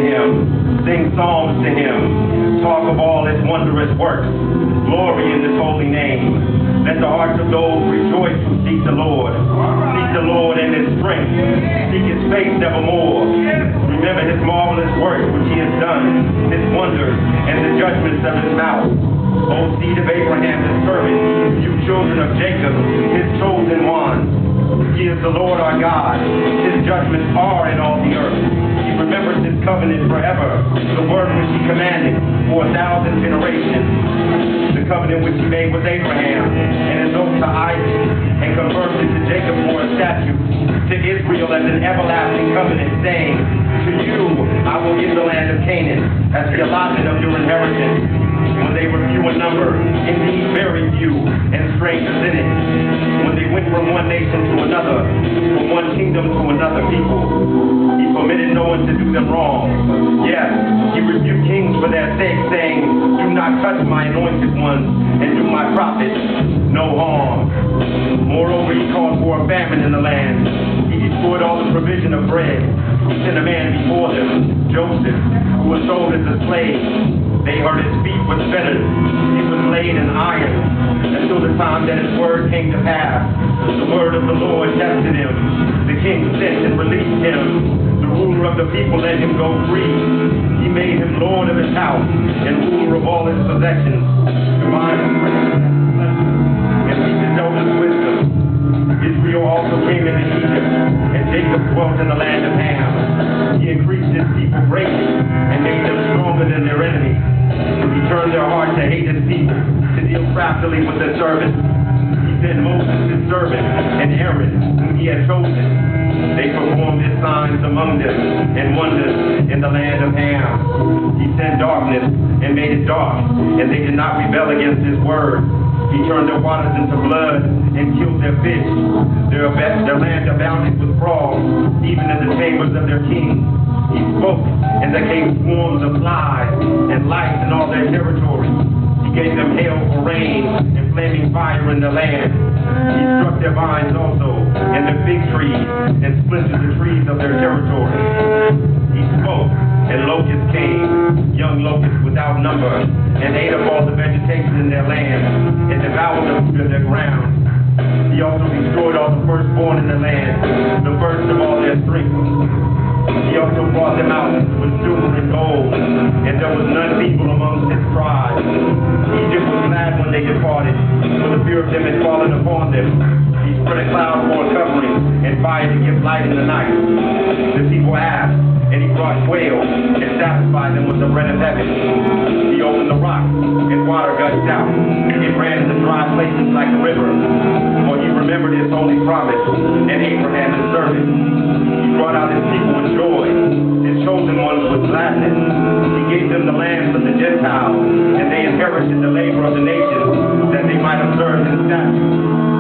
him, sing psalms to him, talk of all his wondrous works, glory in his holy name. Let the hearts of those rejoice who seek the Lord. Seek the Lord in his strength, seek his face evermore. Remember his marvelous works which he has done, his wonders and the judgments of his mouth. O seed of Abraham, his servant, you children of Jacob, his chosen ones. He is the Lord our God. His judgments are in all the earth. He remembers his covenant forever, the word which he commanded for 1,000 generations. The covenant which he made with Abraham and his oath to Isaac, and confirmed it to Jacob for a statute, to Israel as an everlasting covenant, saying, to you I will give the land of Canaan as the allotment of your inheritance. When they were few in number, indeed very few, and strangers in it. When they went from one nation to another, from one kingdom to another people, he permitted no one to do them wrong. Yes, he rebuked kings for their sake, saying, do not touch my anointed ones, and do my prophets no harm. Moreover, he called for a famine in the land. He destroyed all the provision of bread. He sent a man before them, Joseph, who was sold as a slave. They hurt his feet with fetters. He was laid in iron until the time that his word came to pass. The word of the Lord tested him. The king sent and released him. The ruler of the people let him go free. He made him lord of his house and ruler of all his possessions. Divine and teaches elders wisdom. Israel also came into Egypt, and Jacob dwelt in the land of Ham. He increased his people greatly and made them stronger than their enemies. He turned their heart to hate his people, to deal craftily with their servants. He sent Moses his servant and Aaron, whom he had chosen. They performed his signs among them and wonders in the land of Ham. He sent darkness and made it dark, and they did not rebel against his word. He turned their waters into blood and killed their fish. Their land abounded with frogs, even in the chambers of their kings. He spoke, and there came swarms of flies and lice in all their territories. He gave them hail for rain and flaming fire in the land. He struck their vines also, and their fig trees, and splintered the trees of their territory. He spoke, and locusts came, young locusts without number, and ate up all the vegetation in their land, and devoured the fruit of their ground. He also destroyed all the firstborn in the land, the first of all their strength. He also brought them out with silver and gold, and there was none feeble amongst his tribes. Egypt was glad when they departed, for the fear of them had fallen upon them. He spread a cloud for a covering, and fire to give light in the night. The people asked, and he brought quail, and satisfied them with the bread of heaven. He opened the rock, and water gushed out. It ran into dry places like a river. For he remembered his holy promise, and Abraham his servant. He brought out his people with joy, his chosen ones with gladness. He gave them the lands of the Gentiles, and they inherited the labor of the nations, that they might observe his statutes.